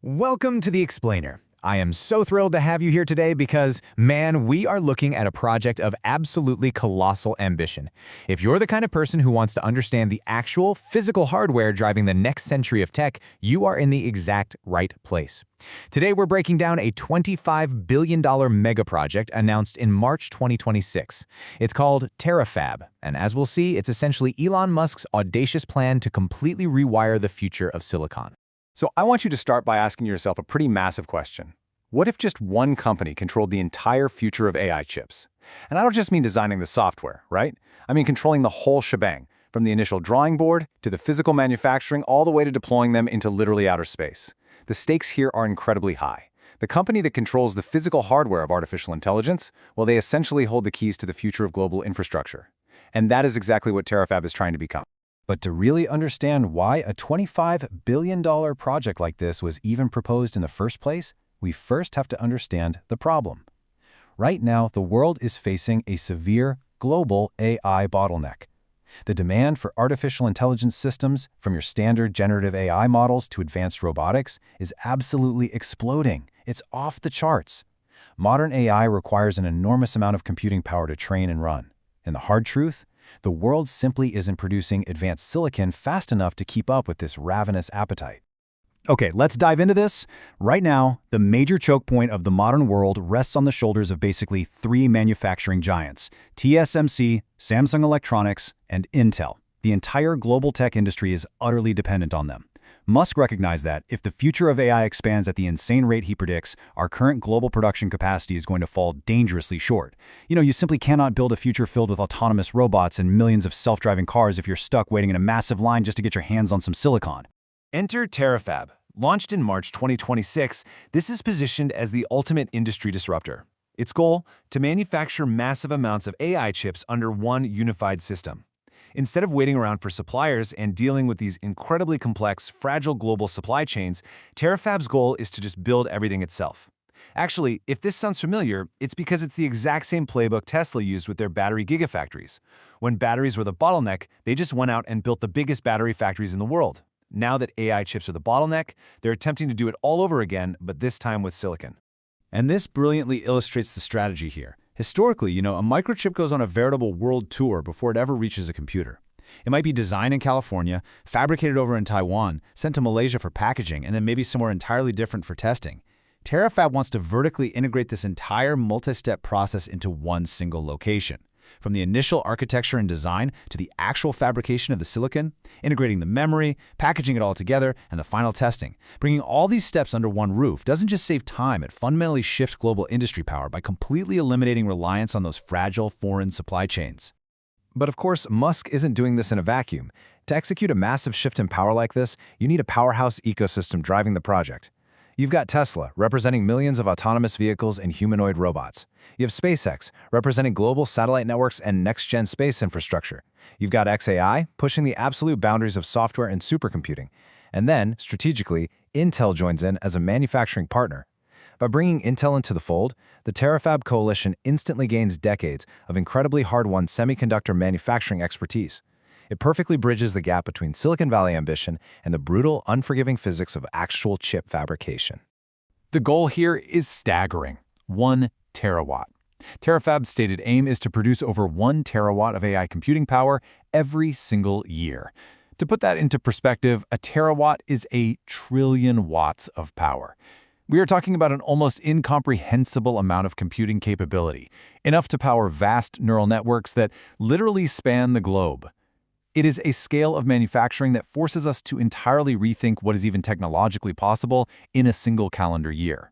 Welcome to The Explainer. I am so thrilled to have you here today because, man, we are looking at a project of absolutely colossal ambition. If you're the kind of person who wants to understand the actual physical hardware driving the next century of tech, you are in the exact right place. Today, we're breaking down a $25 billion mega project announced in March 2026. It's called Terafab, and as we'll see, it's essentially Elon Musk's audacious plan to completely rewire the future of silicon. So I want you to start by asking yourself a pretty massive question. What if just one company controlled the entire future of AI chips? And I don't just mean designing the software, right? I mean controlling the whole shebang, from the initial drawing board to the physical manufacturing all the way to deploying them into literally outer space. The stakes here are incredibly high. The company that controls the physical hardware of artificial intelligence, well, they essentially hold the keys to the future of global infrastructure. And that is exactly what Terafab is trying to become. But to really understand why a $25 billion project like this was even proposed in the first place, we first have to understand the problem. Right now, the world is facing a severe global AI bottleneck. The demand for artificial intelligence systems, from your standard generative AI models to advanced robotics, is absolutely exploding. It's off the charts. Modern AI requires an enormous amount of computing power to train and run. And the hard truth? The world simply isn't producing advanced silicon fast enough to keep up with this ravenous appetite. Okay, let's dive into this. Right now, the major choke point of the modern world rests on the shoulders of basically three manufacturing giants: TSMC, Samsung Electronics, and Intel. The entire global tech industry is utterly dependent on them. Musk recognized that if the future of AI expands at the insane rate he predicts, our current global production capacity is going to fall dangerously short. You simply cannot build a future filled with autonomous robots and millions of self-driving cars if you're stuck waiting in a massive line just to get your hands on some silicon. Enter Terafab. Launched in March 2026, this is positioned as the ultimate industry disruptor. Its goal? To manufacture massive amounts of AI chips under one unified system. Instead of waiting around for suppliers and dealing with these incredibly complex, fragile global supply chains, Terafab's goal is to just build everything itself. Actually, if this sounds familiar, it's because it's the exact same playbook Tesla used with their battery gigafactories. When batteries were the bottleneck, they just went out and built the biggest battery factories in the world. Now that AI chips are the bottleneck, they're attempting to do it all over again, but this time with silicon. And this brilliantly illustrates the strategy here. Historically, a microchip goes on a veritable world tour before it ever reaches a computer. It might be designed in California, fabricated over in Taiwan, sent to Malaysia for packaging, and then maybe somewhere entirely different for testing. Terafab wants to vertically integrate this entire multi-step process into one single location. From the initial architecture and design to the actual fabrication of the silicon, integrating the memory, packaging it all together, and the final testing. Bringing all these steps under one roof doesn't just save time, it fundamentally shifts global industry power by completely eliminating reliance on those fragile foreign supply chains. But of course, Musk isn't doing this in a vacuum. To execute a massive shift in power like this, you need a powerhouse ecosystem driving the project. You've got Tesla, representing millions of autonomous vehicles and humanoid robots. You have SpaceX, representing global satellite networks and next-gen space infrastructure. You've got xAI, pushing the absolute boundaries of software and supercomputing. And then, strategically, Intel joins in as a manufacturing partner. By bringing Intel into the fold, the Terafab coalition instantly gains decades of incredibly hard-won semiconductor manufacturing expertise. It perfectly bridges the gap between Silicon Valley ambition and the brutal, unforgiving physics of actual chip fabrication. The goal here is staggering: 1 terawatt. Terafab's stated aim is to produce over 1 terawatt of AI computing power every single year. To put that into perspective, a terawatt is a trillion watts of power. We are talking about an almost incomprehensible amount of computing capability, enough to power vast neural networks that literally span the globe. It is a scale of manufacturing that forces us to entirely rethink what is even technologically possible in a single calendar year.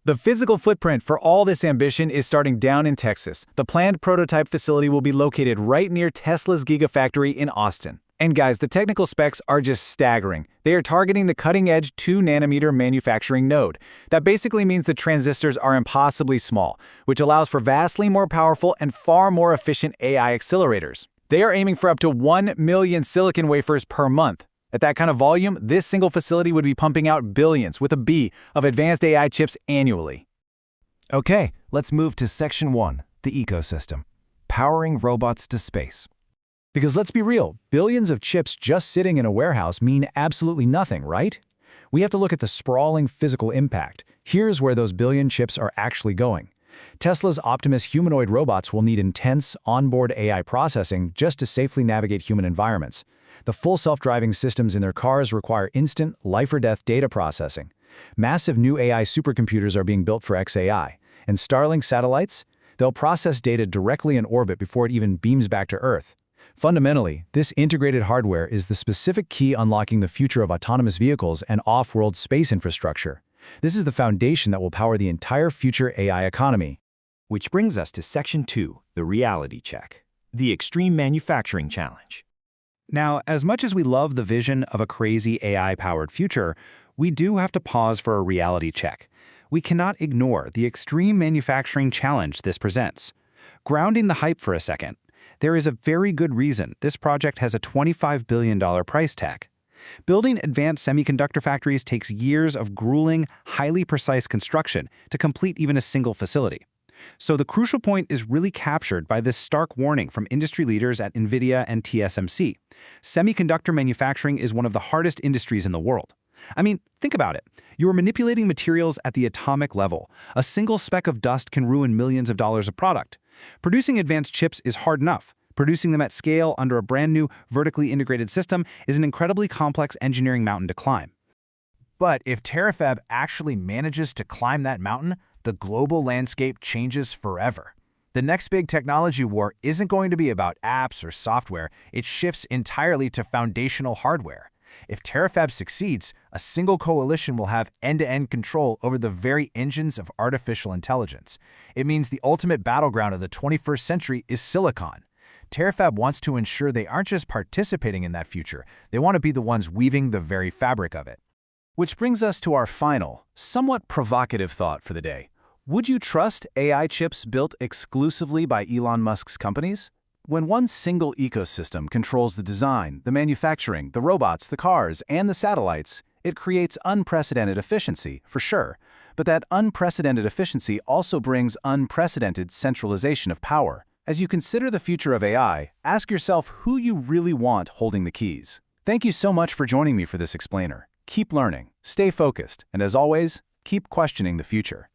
The physical footprint for all this ambition is starting down in Texas. The planned prototype facility will be located right near Tesla's Gigafactory in Austin. And guys, the technical specs are just staggering. They are targeting the cutting-edge 2-nanometer manufacturing node. That basically means the transistors are impossibly small, which allows for vastly more powerful and far more efficient AI accelerators. They are aiming for up to 1 million silicon wafers per month. At that kind of volume, this single facility would be pumping out billions, with a B, of advanced AI chips annually. Okay, let's move to Section 1, the ecosystem. Powering robots to space. Because let's be real, billions of chips just sitting in a warehouse mean absolutely nothing, right? We have to look at the sprawling physical impact. Here's where those billion chips are actually going. Tesla's Optimus humanoid robots will need intense, onboard AI processing just to safely navigate human environments. The full self-driving systems in their cars require instant, life-or-death data processing. Massive new AI supercomputers are being built for XAI. And Starlink satellites? They'll process data directly in orbit before it even beams back to Earth. Fundamentally, this integrated hardware is the specific key unlocking the future of autonomous vehicles and off-world space infrastructure. This is the foundation that will power the entire future AI economy. Which brings us to Section 2, the reality check, the extreme manufacturing challenge. Now, as much as we love the vision of a crazy AI-powered future, we do have to pause for a reality check. We cannot ignore the extreme manufacturing challenge this presents. Grounding the hype for a second, there is a very good reason this project has a $25 billion price tag. Building advanced semiconductor factories takes years of grueling, highly precise construction to complete even a single facility. So the crucial point is really captured by this stark warning from industry leaders at NVIDIA and TSMC. Semiconductor manufacturing is one of the hardest industries in the world. I mean, think about it. You are manipulating materials at the atomic level. A single speck of dust can ruin millions of dollars of product. Producing advanced chips is hard enough. Producing them at scale under a brand new, vertically integrated system is an incredibly complex engineering mountain to climb. But if Terafab actually manages to climb that mountain, the global landscape changes forever. The next big technology war isn't going to be about apps or software. It shifts entirely to foundational hardware. If Terafab succeeds, a single coalition will have end-to-end control over the very engines of artificial intelligence. It means the ultimate battleground of the 21st century is silicon. Terafab wants to ensure they aren't just participating in that future, they want to be the ones weaving the very fabric of it. Which brings us to our final, somewhat provocative thought for the day. Would you trust AI chips built exclusively by Elon Musk's companies? When one single ecosystem controls the design, the manufacturing, the robots, the cars, and the satellites, it creates unprecedented efficiency, for sure. But that unprecedented efficiency also brings unprecedented centralization of power. As you consider the future of AI, ask yourself who you really want holding the keys. Thank you so much for joining me for this explainer. Keep learning, stay focused, and as always, keep questioning the future.